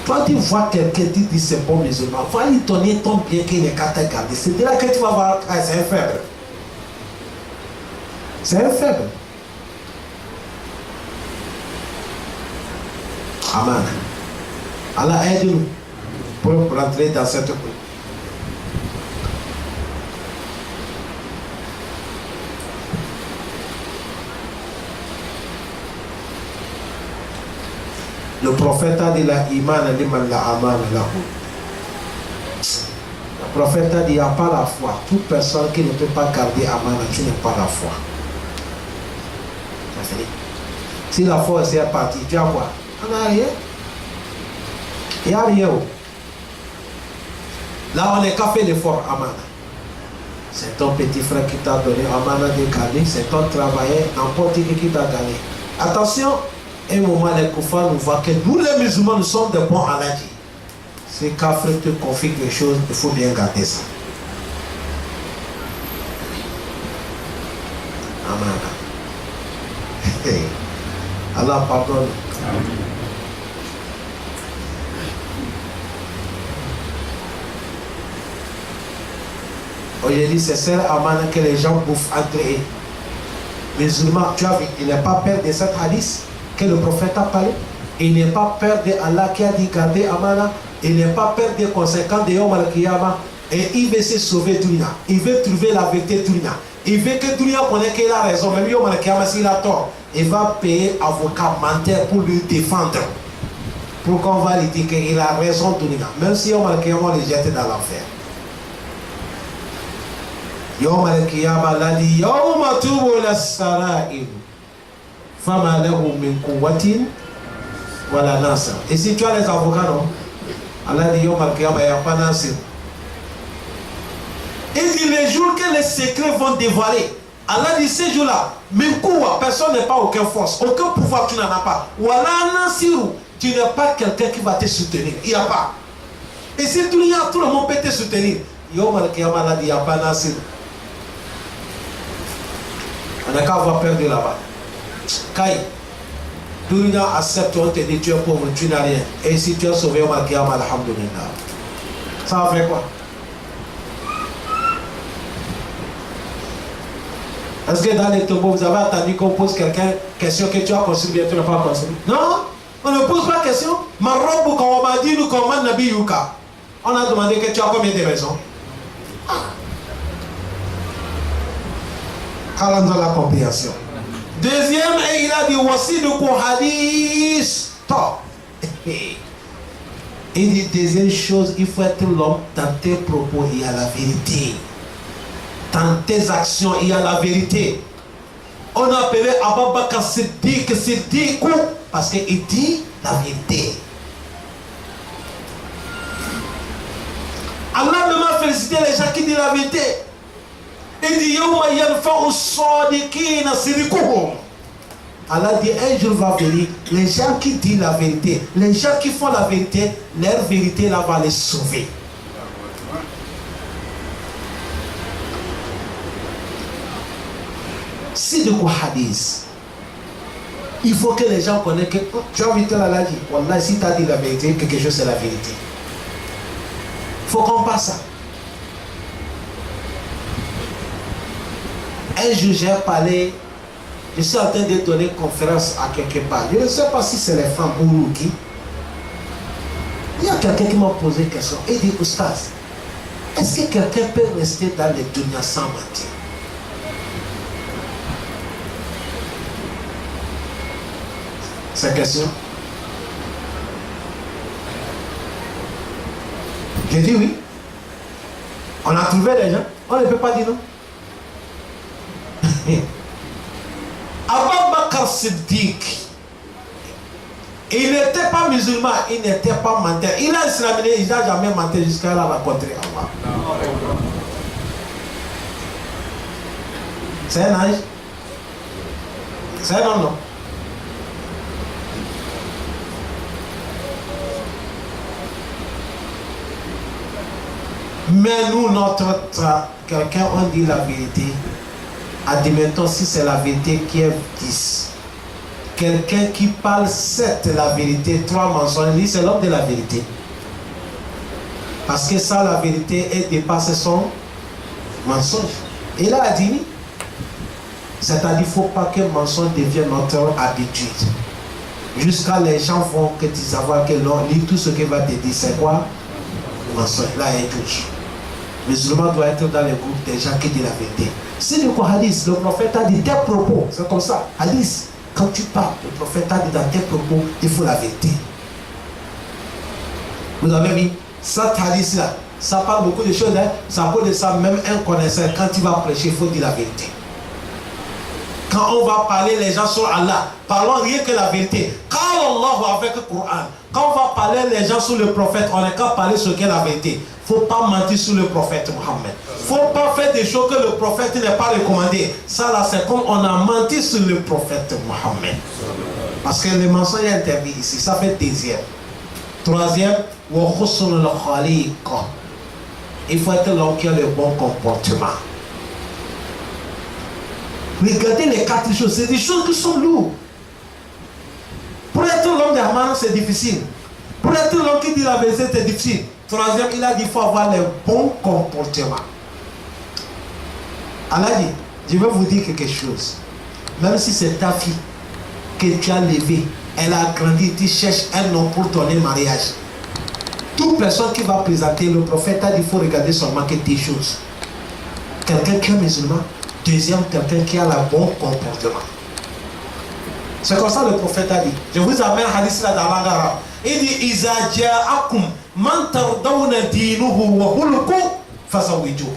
Toi, tu vois quelqu'un qui dit c'est bon musulman, va lui donner ton bien qu'il n'est qu'à te garder. C'est de là que tu vas voir, c'est un faible. C'est un faible. Amen. Allah aide-nous pour rentrer dans cette cour. Le prophète a dit la iman liman la aman lahu. Le prophète a dit il n'y a pas la foi. Toute personne qui ne peut pas garder amana, tu n'as pas la foi. Ça fait. Si la foi est partie, tu as quoi? On n'a rien. Il n'y a rien. Là, on n'est qu'à faire l'effort amana. C'est ton petit frère qui t'a donné amana de garder. C'est ton travailleur, n'importe qui t'a gagné. Attention. Un moment, les koufars nous voient que nous, les musulmans, nous sommes des bons à l'âge. C'est qu'Afrique te confie les choses, il faut bien garder ça. Amen. Allah pardonne. Aujourd'hui, c'est celle amana que les gens bouffent entre eux. Musulmans, tu as vu, il n'est pas peur de cette hadith que le prophète a parlé. Il n'est pas peur de Allah qui a dit garder amana. Il n'est pas peur des conséquences de Yom al-Qiyamah. Et il veut se sauver Dunia. Il veut trouver la vérité Dunia. Il veut que Dunia connaisse qu'il a raison. Même Yom al-Qiyamah, s'il a tort, il va payer avocat menteur pour lui défendre. Pour qu'on va lui dire qu'il a raison Dunia. Même si Yom al-Qiyamah le jette dans l'enfer. Yom al-Qiyamah l'a dit Yom atubu ila sara'il. Fama lahu min quwwatin wala nasr. Et si tu as les avocats, non? Allah dit Yom al-Qiyamah, il n'y a pas nasr. Il dit les jours que les secrets vont dévoiler. Allah dit ces jours-là, min quwwa, personne n'est pas aucune force, aucun pouvoir tu n'en as pas. Wala nasr, tu n'es pas quelqu'un qui va te soutenir. Il n'y a pas. Et si tout le monde peut te soutenir, Yom al-Qiyamah, Allah dit il n'y a pas nasr. On n'a qu'à avoir peur de là-bas. Kai, Dunia accepte, on te dit tu es pauvre, tu n'as rien. Et si tu es sauvé au Malkiyama, alhamdulillah. Ça va faire quoi? Est-ce que dans les tombeaux, vous avez attendu qu'on pose quelqu'un question que tu as construit, bien tu n'as pas construit? Non, on ne pose pas question. Ma robe, quand on m'a dit, nous, comment Nabi Yuka, on a demandé que tu as combien de maisons? Allons dans la compréhension. Deuxième, et il a dit voici de quoi hadith. Top. Il dit deuxième chose, il faut être l'homme dans tes propos, il y a la vérité. Dans tes actions, il y a la vérité. On a appelé Abou Bakr Siddiq parce qu'il dit la vérité. Allah ne m'a félicité les gens qui disent la vérité. Il dit Allah dit un jour va venir, les gens qui disent la vérité, les gens qui font la vérité, leur vérité là va les sauver. Si de quoi hadith, il faut que les gens connaissent que tu as envie de la dit. Wallah, si tu as dit la vérité, quelque chose c'est la vérité. Il faut qu'on passe ça. Un jour, j'ai parlé, je suis en train de donner une conférence à quelque part. Je ne sais pas si c'est les femmes ou qui. Il y a quelqu'un qui m'a posé une question. Il dit, Oustaz, est-ce que quelqu'un peut rester dans les dunya sans mentir? C'est question. J'ai dit oui. On a trouvé des gens. On ne peut pas dire non. Abou Bakr Siddiq, il n'était pas musulman, il n'était pas menteur. Il a islamisé, il n'a jamais menti jusqu'à la rencontrer Allah. C'est un âge. C'est un homme, non? Mais nous, quelqu'un, on dit la vérité. Admettons si c'est la vérité qui est 10. Quelqu'un qui parle 7 la vérité, 3 mensonges, lui c'est l'homme de la vérité. Parce que ça, la vérité, elle dépasse son mensonge. Et là, a dit, c'est-à-dire qu'il ne faut pas que le mensonge devienne notre habitude. Jusqu'à les gens vont que tu savoir que non, lis tout ce qu'il va te dire, c'est quoi? Le mensonge. Là, il touche. Le musulman doit être dans le groupe des gens qui disent la vérité. C'est le hadith, le prophète a dit tes propos, c'est comme ça. Hadith, quand tu parles, le prophète a dit dans tes propos, il faut la vérité. Vous avez vu, ça hadith là, ça parle beaucoup de choses, hein? Ça parle de ça, même un connaisseur, quand il va prêcher, il faut dire la vérité. Quand on va parler les gens sur Allah, parlons rien que la vérité. Quand Allah avec le Coran, quand on va parler les gens sur le prophète, on n'est qu'à parler ce qu'est la vérité. Il ne faut pas mentir sur le prophète Mohammed. Il ne faut pas faire des choses que le prophète n'est pas recommandé. Ça là, c'est comme on a menti sur le prophète Mohammed. Parce que le mensonge est interdit ici. Ça fait deuxième. Troisième, il faut être l'homme qui a le bon comportement. Regardez les 4 choses, c'est des choses qui sont lourdes. Pour être l'homme d'Amana, c'est difficile. Pour être l'homme qui dit la vérité, c'est difficile. Troisième, il a dit qu'il faut avoir le bon comportement. Allah dit, je vais vous dire quelque chose. Même si c'est ta fille que tu as levée, elle a grandi, tu cherches un homme pour ton mariage. Toute personne qui va présenter le prophète a dit qu'il faut regarder seulement que des choses. Quelqu'un qui est musulman. Deuxième, quelqu'un qui a le bon comportement. C'est comme ça le prophète a dit. Je vous amène un hadith là dans la langue arabe. Il dit Iza ja'akum man tardawna dinuhu wa khuluquhu fazawijuhu.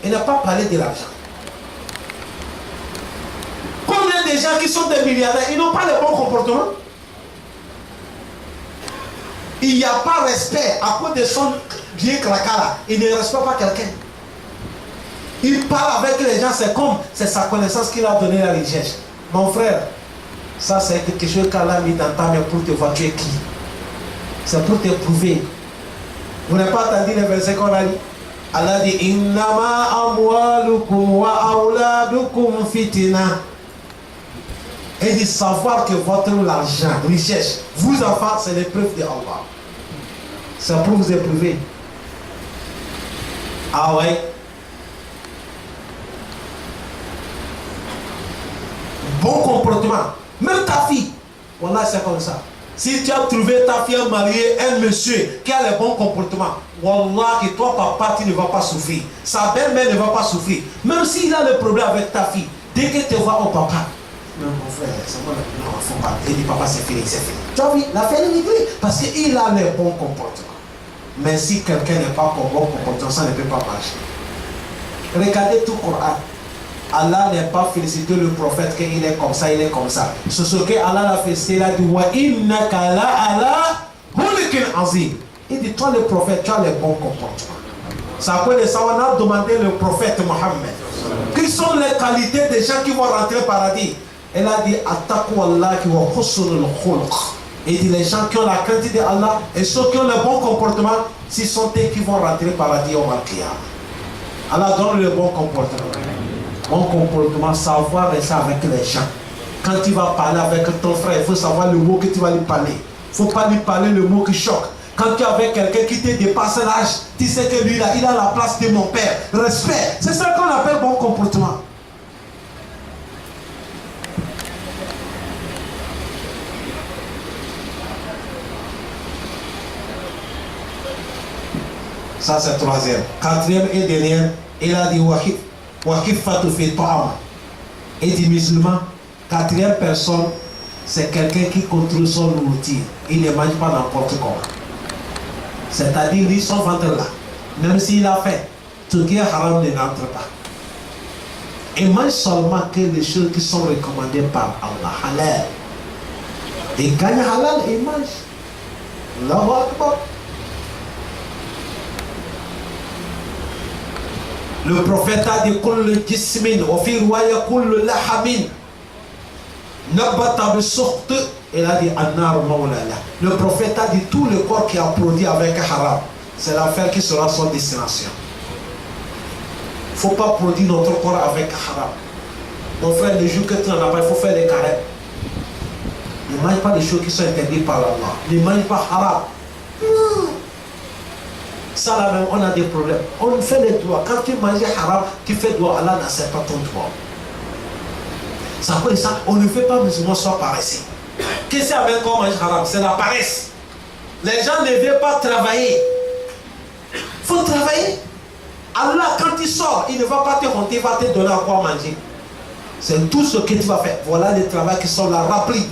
Il n'a pas parlé de l'argent. Combien de gens qui sont des milliardaires, ils n'ont pas le bon comportement? Il n'y a pas respect à cause de son vieux cracala. Il ne respecte pas quelqu'un. Il parle avec les gens, c'est sa connaissance qu'il a donné à la richesse. Mon frère, ça c'est quelque chose qu'Allah a mis dans ta main pour te voir tu es qui. C'est pour te prouver. Vous n'avez pas entendu le verset qu'on a dit? Allah dit Innama amwalukum wa auladukum fitina. Il dit savoir que votre argent, richesse, vous enfants, c'est l'épreuve de Allah. C'est pour vous éprouver. Ah ouais. Bon comportement. Même ta fille. Voilà, c'est comme ça. Si tu as trouvé ta fille mariée, un monsieur qui a le bon comportement, Wallah, que toi, papa, tu ne vas pas souffrir. Sa belle-mère ne va pas souffrir. Même s'il a le problème avec ta fille, dès qu'elle te voit au papa, non, mon frère, c'est moi, non, il ne faut pas. Il dit, papa, c'est fini, c'est fini. Tu as vu, la fille est livrée parce qu'il a le bon comportement. Mais si quelqu'un n'est pas bon comportement, ça ne peut pas marcher. Regardez tout le Coran. Allah n'est pas félicité le prophète qu'il est comme ça, il est comme ça. C'est ce que Allah l'a félicité, il a dit Wa innaka la ala hulikin azim. Il dit toi le prophète, tu as le bon comportement. Ça peut de ça, on a demandé le prophète Mohammed. Quelles sont les qualités des gens qui vont rentrer au paradis? Elle a dit Attaqu Allah qui wa husnul khuluq. Il dit les gens qui ont la crainte de Allah et ceux qui ont le bon comportement, ce sont eux qui vont rentrer au paradis au Qiyamah. Allah donne le bon comportement. Bon comportement, savoir rester avec les gens. Quand tu vas parler avec ton frère, il faut savoir le mot que tu vas lui parler. Il ne faut pas lui parler le mot qui choque. Quand tu es avec quelqu'un qui te dépasse l'âge, tu sais que lui, là, il a la place de mon père. Respect. C'est ça qu'on appelle bon comportement. Ça, c'est troisième. Quatrième et dernier, il a dit et dit musulman, quatrième personne, c'est quelqu'un qui contrôle son nourriture. Il ne mange pas n'importe comment. C'est-à-dire, lui, son ventre là, même s'il a faim, tout qui est haram ne n'entre pas. Il mange seulement que les choses qui sont recommandées par Allah, halal. Il gagne halal et il mange. Allahu Akbar. Le prophète a dit Kull jismin wa fi riwaya kull lahamin nabata bi suht. Il a dit Annar Mawlala. Le prophète a dit tout le corps qui a produit avec haram, c'est l'affaire qui sera son destination. Il ne faut pas produire notre corps avec haram. Mon frère, le jour que tu n'en as pas, il faut faire les carêmes. Ne mange pas des choses qui sont interdites par Allah. Ne mange pas haram. Ça là même, on a des problèmes. On fait les doigts. Quand tu manges haram, tu fais doigt. Allah n'accepte pas ton doigt. Ça pour ça, on ne fait pas musulman soit paresseux. Qu'est-ce que c'est avec qu'on mange haram? C'est la paresse. Les gens ne veulent pas travailler. Il faut travailler. Allah, quand il sort, il ne va pas te compter, il va te donner à quoi manger. C'est tout ce que tu vas faire. Voilà les travaux qui sont là, remplis.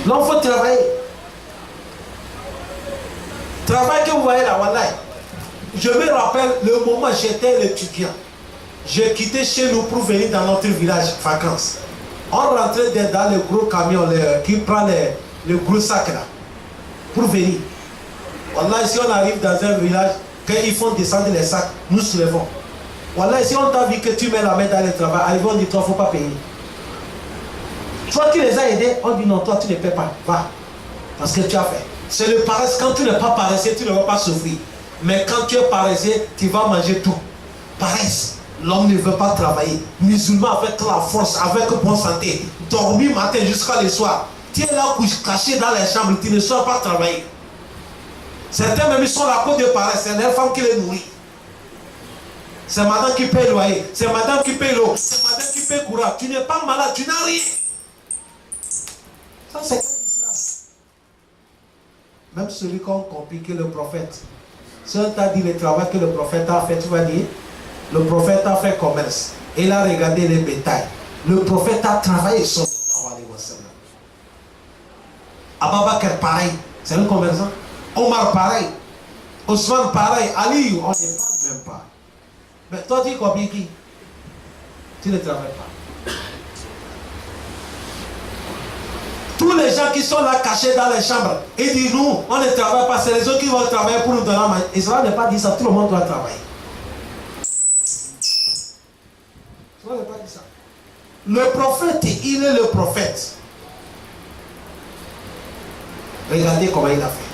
Là, il faut travailler. Travail que vous voyez là, voilà. Je me rappelle le moment où j'étais étudiant. J'ai quitté chez nous pour venir dans notre village vacances. On rentrait dans le gros camion qui prend le gros sac là. Pour venir. Voilà, si on arrive dans un village, quand ils font descendre les sacs, nous soulevons. Voilà, si on t'a vu que tu mets la main dans le travail, arrivons, on dit toi, il ne faut pas payer. Toi qui les as aidés, on dit non, toi tu ne paies pas, va. Parce que tu as fait. C'est le paresse. Quand tu n'es pas paresseux, tu ne vas pas souffrir. Mais quand tu es paresseux, tu vas manger tout. Paresse. L'homme ne veut pas travailler. Musulman avec la force, avec bonne santé. Dormir matin jusqu'à le soir. Tu es là caché dans les chambres, tu ne sauras pas travailler. Certains même ils sont à cause de paresse. C'est les femmes qui les nourrissent. C'est madame qui paye le loyer. C'est madame qui paye l'eau. C'est madame qui paye le courant. Tu n'es pas malade, tu n'as rien. Ça c'est l'islam. Même celui qu'on complique le prophète. Si on t'a dit le travail que le prophète a fait, tu vas dire, le prophète a fait commerce. Il a regardé les bétails. Le prophète a travaillé sur Abba Bakr pareil, c'est un commerçant. Omar pareil. Ousmane pareil. Ali, on ne parle même pas. Mais toi tu copies qui? Tu ne travailles pas. Tous les gens qui sont là cachés dans les chambres, ils disent nous, on ne travaille pas, c'est les autres qui vont travailler pour nous donner la main. Israël n'est pas dit ça, tout le monde doit travailler. Israël n'est pas dit ça. Le prophète, il est le prophète. Regardez comment il a fait.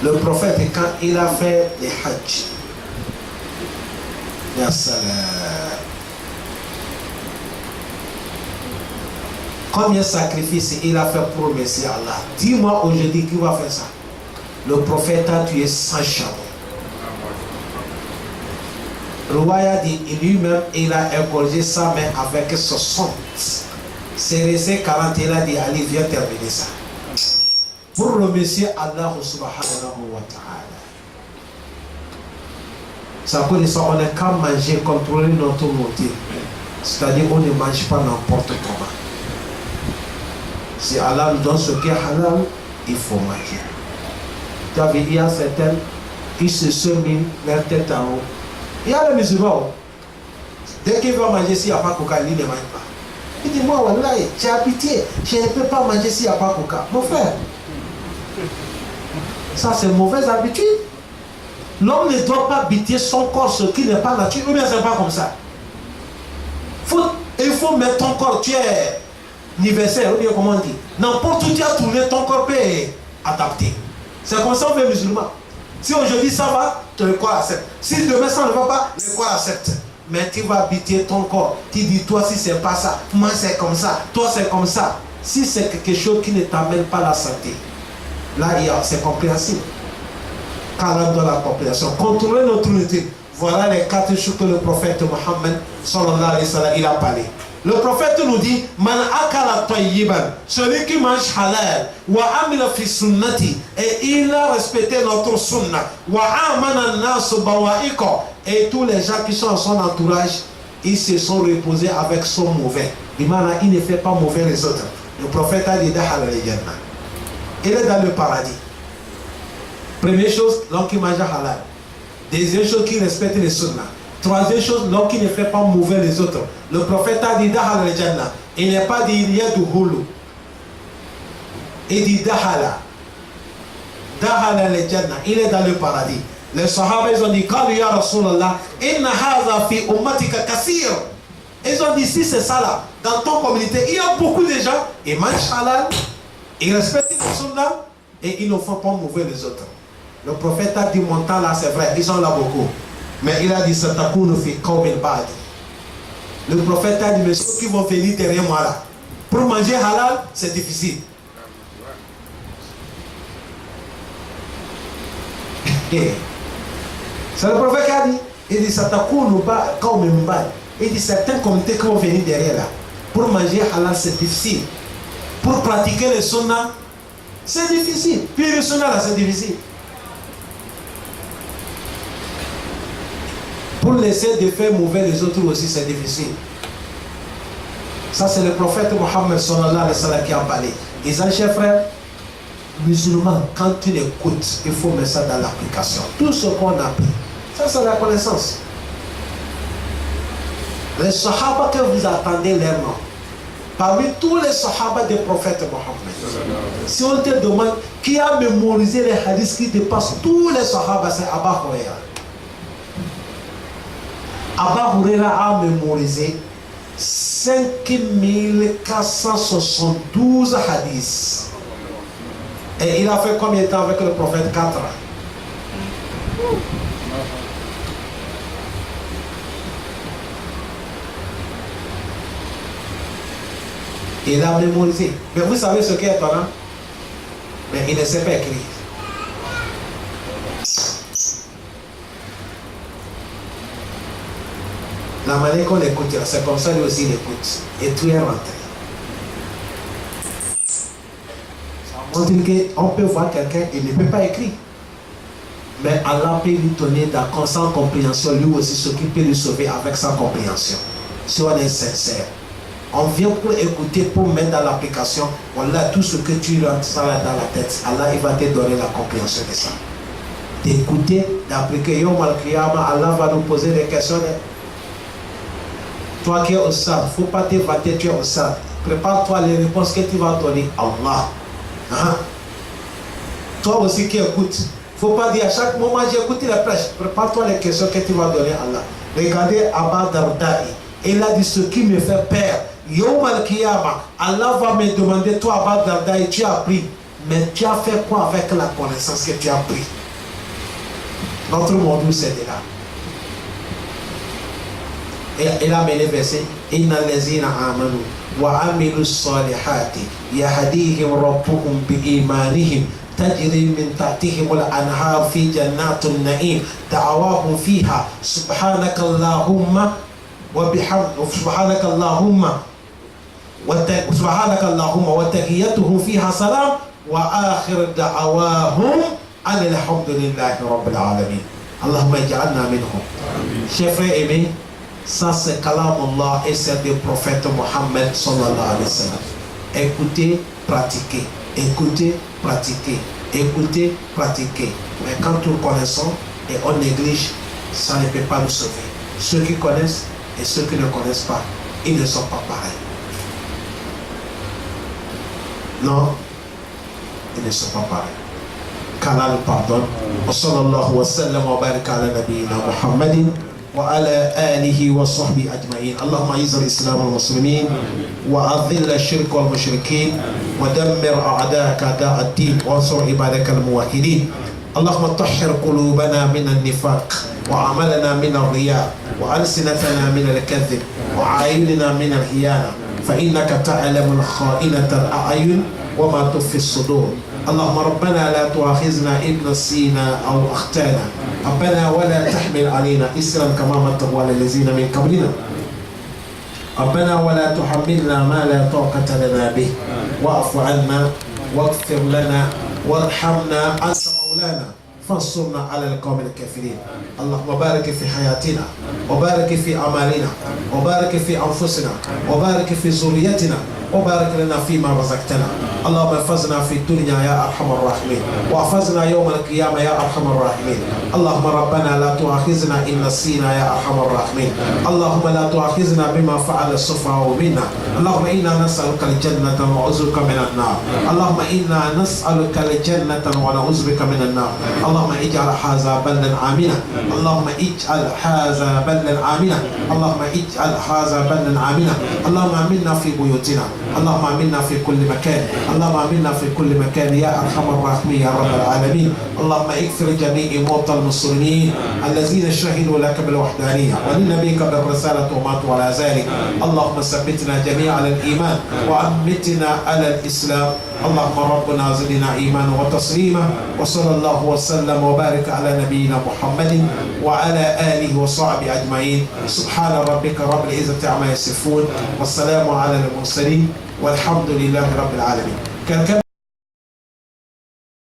Le prophète, quand il a fait les hajj, combien de sacrifices il a fait pour le Messie Allah? Dis-moi aujourd'hui qui va faire ça. Le prophète a tué 100 chameaux. Le roi a dit, lui-même, il a égorgé sa main avec 60. C'est resté 40, il a dit, allez, viens terminer ça. Pour remercier Allah subhanahu wa ta'ala. Ça cause ça, on n'a qu'à manger, contrôler notre motif. C'est-à-dire on ne mange pas n'importe comment. Si Allah nous donne ce qui est halal, il faut manger. Tu as vu, il y a certains qui se seminent leur tête en haut. Il y a les musulmans. Dès qu'ils vont manger, s'il n'y a pas coca, ils ne mangent pas. Il dit, moi, voilà, j'ai habité, je ne peux pas manger s'il n'y a pas coca. Mon frère, ça c'est une mauvaise habitude. L'homme ne doit pas habiter son corps, ce qui n'est pas naturel, ou bien c'est pas comme ça. Il faut mettre ton corps, tu es universel, ou bien comment on dit. N'importe où tu as tourné, ton corps peut adapter. C'est comme ça on fait musulman. Si aujourd'hui ça va, le corps accepte. Si demain ça ne va pas, le corps accepte. Mais tu vas habiter ton corps. Tu dis, toi si c'est pas ça, moi c'est comme ça, toi c'est comme ça. Si c'est quelque chose qui ne t'amène pas la santé, là c'est compréhensible. Quand on donne la compréhension, contrôler notre unité. Voilà les 4 choses que le prophète Mohammed sallallahu alayhi wa sallam il a parlé. Le prophète nous dit, man akala tayyiban, celui qui mange halal, wa amila fi sunnati, et il a respecté notre sunna, wa amana nas bawaiko, et tous les gens qui sont en son entourage, ils se sont reposés avec son mauvais. Il ne fait pas mauvais les autres. Le prophète a dit, il est dans le paradis. Première chose, l'homme qui mange halal. Deuxième chose, qui respecte les sunna. Troisième chose, l'homme qui ne fait pas mauvais les autres. Le prophète a dit Dahal al-Jannah. Il n'est pas dit il y a du hulu. Il dit Dahala. Dahal al-Jannah. Il est dans le paradis. Les Sahaba ils ont dit Qalu ya Rasulallah, inna hadha fi ummatika kassir. Ils ont dit si c'est ça là, dans ton communauté, il y a beaucoup de gens, ils mangent halal, ils respectent les sunna et ils ne font pas mauvais les autres. Le prophète a dit mon temps là c'est vrai, ils sont là beaucoup. Mais il a dit Satakunu fi qawmin ba'di. Le prophète a dit mais ceux qui vont venir derrière moi là, pour manger halal, c'est difficile. C'est le prophète qui a dit, il dit Satakunu qawmin ba'di. Il dit certains communautés qui vont venir derrière là, pour manger halal c'est difficile. Pour pratiquer le sunnah, c'est difficile. Puis le sunnah là c'est difficile. Pour laisser de faire mauvais les autres aussi, c'est difficile. Ça, c'est le prophète Mohammed sallallahu alayhi wa sallam qui a parlé. Ils ont, chers frères, musulmans, quand tu l'écoutes, il faut mettre ça dans l'application. Tout ce qu'on a appris, ça, c'est la connaissance. Les sahaba que vous attendez leur nom, parmi tous les sahaba des prophètes Mohammed, si on te demande qui a mémorisé les hadiths qui dépassent tous les sahaba, c'est Abba Huraira. Abba Huraira a mémorisé 5472 hadiths. Et il a fait combien de temps avec le prophète? 4 ans. Il a mémorisé. Mais vous savez ce qui est étonnant? Mais il ne sait pas écrire. La manière qu'on écoute, c'est comme ça lui aussi il écoute. Et tout est rentré. Ça montre qu'on peut voir quelqu'un, il ne peut pas écrire. Mais Allah peut lui donner de la constante compréhension, lui aussi ce qui peut lui sauver avec sa compréhension. Si on est sincère. On vient pour écouter, pour mettre dans l'application. Voilà tout ce que tu rentres dans la tête. Allah il va te donner la compréhension de ça. D'écouter, d'appliquer. Yom al-Qiyamah, Allah va nous poser des questions. Toi qui es au stade, il ne faut pas te vanter, tu es au stade. Prépare-toi les réponses que tu vas donner à Allah. Hein? Toi aussi qui écoutes, il ne faut pas dire à chaque moment j'écoute les prêches. Prépare-toi les questions que tu vas donner à Allah. Regardez Abba Dardaï. Il a dit ce qui me fait peur. Yom al-Qiyamah, Allah va me demander, toi Abba Dardaï, tu as appris. Mais tu as fait quoi avec la connaissance que tu as appris? Notre monde c'est de là. Et il a mis le verset Inna allazina amanu wa amilu salihati yahdihim rabbuhum bi imanihim tajri min tahtihim al-anhar fi jannatin na'im da'awahum fiha subhanaka allahumma wa bihamdika subhanaka allahumma wa tahiyyatuhum fiha salam wa akhir da'awahum alhamdulillahi rabbil alamin. Allahumma ij'alna minhum. Chers frères aimés, ça c'est Kalamullah et c'est le prophète Mohammed sallallahu alayhi wa sallam. Écoutez, pratiquez. Écoutez, pratiquez. Écoutez, pratiquez. Mais quand nous connaissons et on néglige, ça ne peut pas nous sauver. Ceux qui connaissent et ceux qui ne connaissent pas, ils ne sont pas pareils. Non, ils ne sont pas pareils. Qu'Allah nous pardonne. Wa sallallahu wa sallam wa baraka ala nabiyyina Muhammadin وعلى آله وصحبه أجمعين. اللهم أعز الإسلام والمسلمين وأذل الشرك والمشركين ودمر أعداءك أعداء الدين وانصر عبادك الموحدين. اللهم طهر قلوبنا من النفاق وعملنا من الرياء وألسنتنا من الكذب وعيوننا من الخيانة فإنك تعلم الخائنة الأعين وما تخفي الصدور. اللهم ربنا لا تؤاخذنا إن نسينا أو أخطأنا ربنا ولا تحمل علينا إصرا كما حملته على الذين من قبلنا ربنا ولا تحملنا ما لا طاقة لنا به واعف عنا واغفر لنا وارحمنا أنت مولانا فانصرنا على القوم الكافرين. اللهم بارك في حياتنا وبارك في أعمالنا وبارك في أنفسنا وبارك في ذريتنا وبارك لنا فيما رزقتنا. اللهم احفظنا في الدنيا يا أرحم الراحمين واحفظنا يوم القيامة يا أرحم الراحمين. اللهم ربنا لا تؤاخذنا إن نسينا يا أرحم الراحمين. اللهم لا تؤاخذنا بما فعل السفهاء منا. اللهم إنا نسألك الجنة ونعوذ بك من النار. اللهم إنا نسألك الجنة ونعوذ بك من النار. اللهم اجعل هذا بلدا آمنا. اللهم اجعل هذا بلدا آمنا. اللهم اجعل هذا بلدا آمنا. اللهم آمنا في بيوتنا اللهم آمنا في كل مكان، اللهم آمنا في كل مكان يا أرحم الراحمين يا رب العالمين. اللهم اغفر جميع موتى المسلمين الذين شهدوا لك بالوحدانية ولنبيك بالرسالة وماتوا على ذلك. اللهم ثبتنا جميعا على الإيمان وأمتنا على الإسلام. اللهم ربنا زدنا إيمانا وتسليما، وصلى الله وسلم وبارك على نبينا محمد وعلى آله وصحبه أجمعين. سبحان ربك رب العزة عما يصفون والسلام على المرسلين والحمد لله رب العالمين.